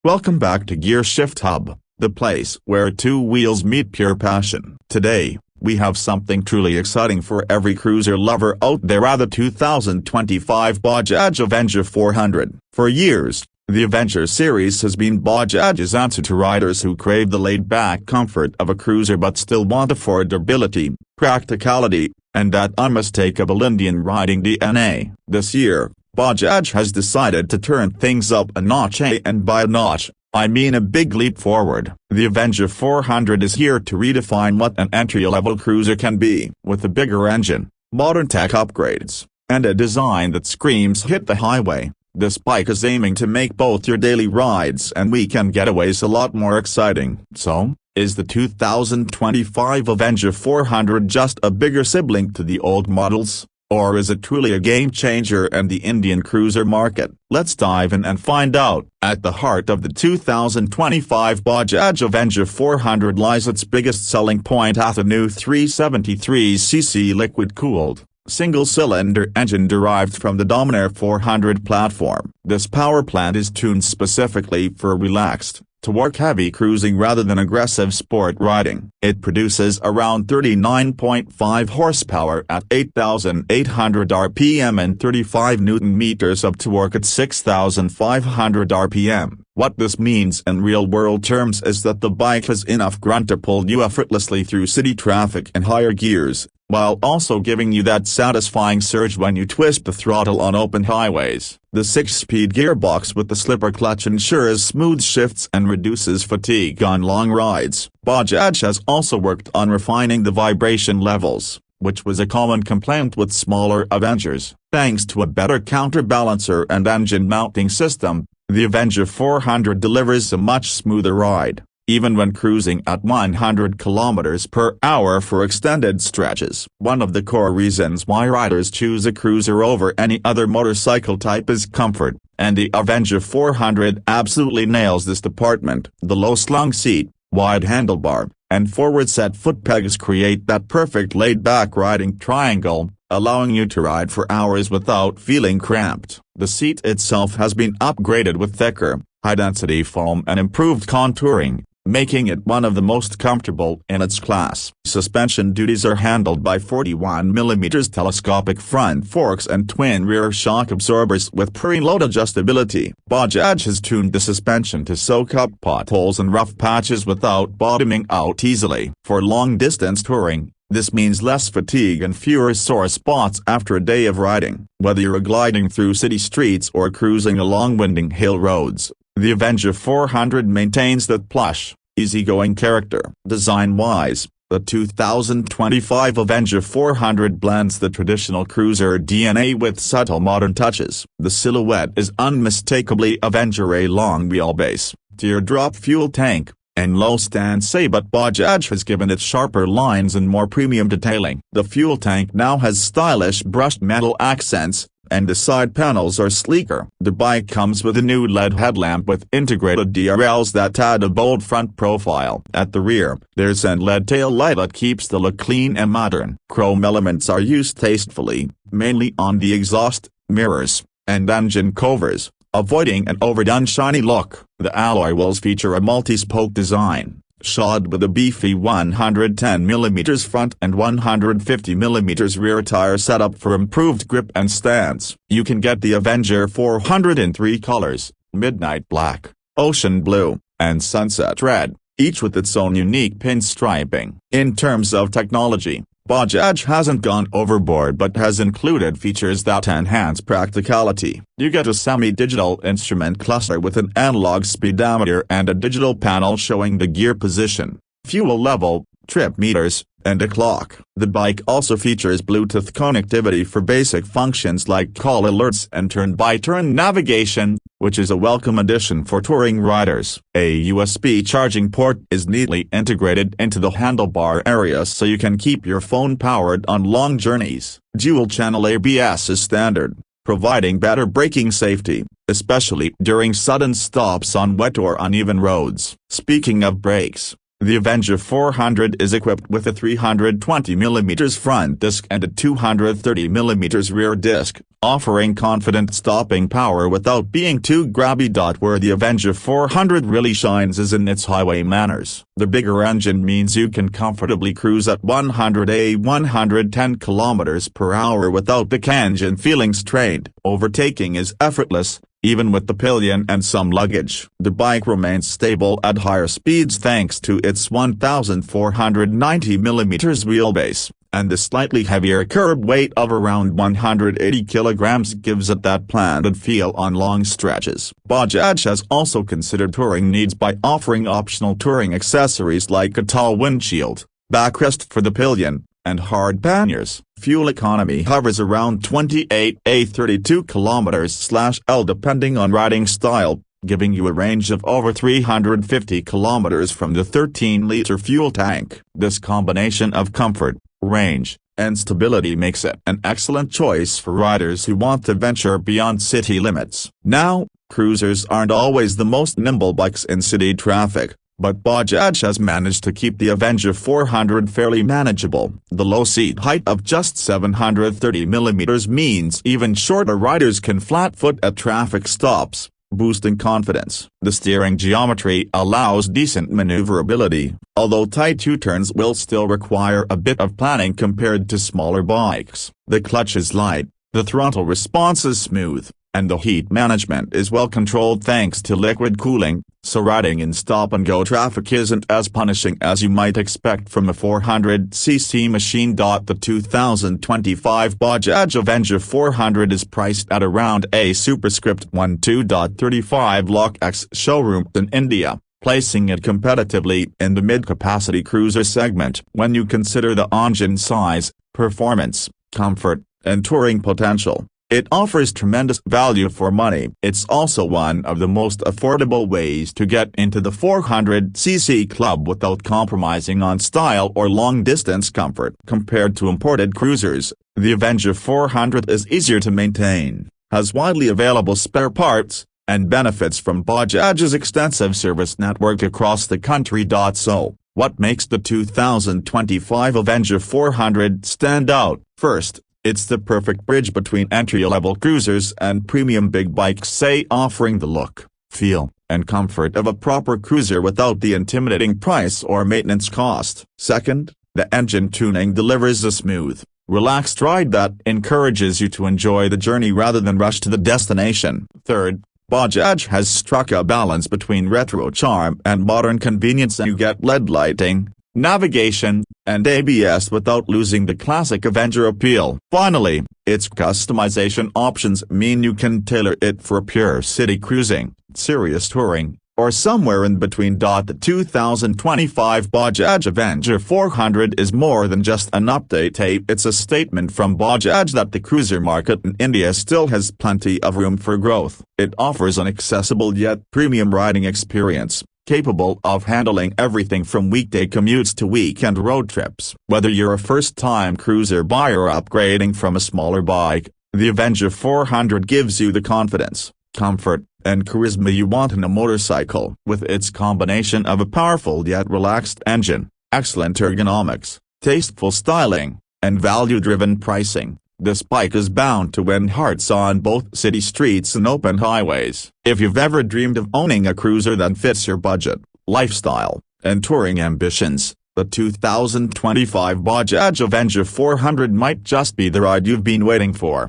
Welcome back to Gear Shift Hub, the place where two wheels meet pure passion. Today, we have something truly exciting for every cruiser lover out there: the 2025 Bajaj Avenger 400. For years, the Avenger series has been Bajaj's answer to riders who crave the laid-back comfort of a cruiser but still want affordability, practicality, and that unmistakable Indian riding DNA. This year, Bajaj has decided to turn things up a notch, and by a notch, I mean a big leap forward. The Avenger 400 is here to redefine what an entry-level cruiser can be. With a bigger engine, modern tech upgrades, and a design that screams hit the highway, this bike is aiming to make both your daily rides and weekend getaways a lot more exciting. So, is the 2025 Avenger 400 just a bigger sibling to the old models? Or is it truly a game-changer in the Indian cruiser market? Let's dive in and find out. At the heart of the 2025 Bajaj Avenger 400 lies its biggest selling point: a new 373cc liquid-cooled, single-cylinder engine derived from the Dominar 400 platform. This power plant is tuned specifically for relaxed, torque-heavy cruising rather than aggressive sport riding. It produces around 39.5 horsepower at 8,800 rpm and 35 Nm of torque at 6,500 rpm. What this means in real-world terms is that the bike has enough grunt to pull you effortlessly through city traffic and higher gears, while also giving you that satisfying surge when you twist the throttle on open highways. The 6-speed gearbox with the slipper clutch ensures smooth shifts and reduces fatigue on long rides. Bajaj has also worked on refining the vibration levels, which was a common complaint with smaller Avengers. Thanks to a better counterbalancer and engine mounting system, the Avenger 400 delivers a much smoother ride, even when cruising at 100 km/h for extended stretches. One of the core reasons why riders choose a cruiser over any other motorcycle type is comfort, and the Avenger 400 absolutely nails this department. The low-slung seat, wide handlebar, and forward-set foot pegs create that perfect laid-back riding triangle, allowing you to ride for hours without feeling cramped. The seat itself has been upgraded with thicker, high-density foam and improved contouring, making it one of the most comfortable in its class. Suspension duties are handled by 41mm telescopic front forks and twin rear shock absorbers with preload adjustability. Bajaj has tuned the suspension to soak up potholes and rough patches without bottoming out easily. For long-distance touring, this means less fatigue and fewer sore spots after a day of riding. Whether you're gliding through city streets or cruising along winding hill roads, the Avenger 400 maintains that plush, easygoing character. Design-wise, the 2025 Avenger 400 blends the traditional cruiser DNA with subtle modern touches. The silhouette is unmistakably Avenger: a long wheelbase, teardrop fuel tank, and low stance, but Bajaj has given it sharper lines and more premium detailing. The fuel tank now has stylish brushed metal accents, and the side panels are sleeker. The bike comes with a new LED headlamp with integrated DRLs that add a bold front profile. At the rear, there's an LED tail light that keeps the look clean and modern. Chrome elements are used tastefully, mainly on the exhaust, mirrors, and engine covers, avoiding an overdone shiny look. The alloy wheels feature a multi-spoke design, shod with a beefy 110mm front and 150mm rear tire setup for improved grip and stance. You can get the Avenger 400 in 3 colors: midnight black, ocean blue, and sunset red, each with its own unique pinstriping. In terms of technology, Bajaj hasn't gone overboard but has included features that enhance practicality. You get a semi-digital instrument cluster with an analog speedometer and a digital panel showing the gear position, fuel level, trip meters, and a clock. The bike also features Bluetooth connectivity for basic functions like call alerts and turn-by-turn navigation, which is a welcome addition for touring riders. A USB charging port is neatly integrated into the handlebar area so you can keep your phone powered on long journeys. Dual-channel ABS is standard, providing better braking safety, especially during sudden stops on wet or uneven roads. Speaking of brakes, The Avenger 400 is equipped with a 320mm front disc and a 230mm rear disc, offering confident stopping power without being too grabby. Where the Avenger 400 really shines is in its highway manners. The bigger engine means you can comfortably cruise at 110 km/h without the engine feeling strained. Overtaking is effortless, even with the pillion and some luggage. The bike remains stable at higher speeds thanks to its 1,490mm wheelbase, and the slightly heavier curb weight of around 180 kilograms gives it that planted feel on long stretches. Bajaj has also considered touring needs by offering optional touring accessories like a tall windshield, backrest for the pillion, and hard panniers. Fuel economy hovers around 28-32 km/h depending on riding style, giving you a range of over 350 km from the 13-liter fuel tank. This combination of comfort, range, and stability makes it an excellent choice for riders who want to venture beyond city limits. Now, cruisers aren't always the most nimble bikes in city traffic, but Bajaj has managed to keep the Avenger 400 fairly manageable. The low seat height of just 730mm means even shorter riders can flat-foot at traffic stops, boosting confidence. The steering geometry allows decent maneuverability, although tight U-turns will still require a bit of planning compared to smaller bikes. The clutch is light, the throttle response is smooth, and the heat management is well controlled thanks to liquid cooling, so riding in stop-and-go traffic isn't as punishing as you might expect from a 400cc machine. The 2025 Bajaj Avenger 400 is priced at around a superscript 12.35 lakh ex showroom in India, placing it competitively in the mid-capacity cruiser segment. When you consider the engine size, performance, comfort, and touring potential, it offers tremendous value for money. It's also one of the most affordable ways to get into the 400cc club without compromising on style or long-distance comfort. Compared to imported cruisers, the Avenger 400 is easier to maintain, has widely available spare parts, and benefits from Bajaj's extensive service network across the country. So, what makes the 2025 Avenger 400 stand out? First, it's the perfect bridge between entry-level cruisers and premium big bikes, offering the look, feel, and comfort of a proper cruiser without the intimidating price or maintenance cost. Second, the engine tuning delivers a smooth, relaxed ride that encourages you to enjoy the journey rather than rush to the destination. Third, Bajaj has struck a balance between retro charm and modern convenience, and you get LED lighting, navigation, and ABS without losing the classic Avenger appeal. Finally, its customization options mean you can tailor it for pure city cruising, serious touring, or somewhere in between. The 2025 Bajaj Avenger 400 is more than just an update. It's a statement from Bajaj that the cruiser market in India still has plenty of room for growth. It offers an accessible yet premium riding experience, capable of handling everything from weekday commutes to weekend road trips. Whether you're a first-time cruiser buyer or upgrading from a smaller bike, the Avenger 400 gives you the confidence, comfort, and charisma you want in a motorcycle. With its combination of a powerful yet relaxed engine, excellent ergonomics, tasteful styling, and value-driven pricing, this bike is bound to win hearts on both city streets and open highways. If you've ever dreamed of owning a cruiser that fits your budget, lifestyle, and touring ambitions, the 2025 Bajaj Avenger 400 might just be the ride you've been waiting for.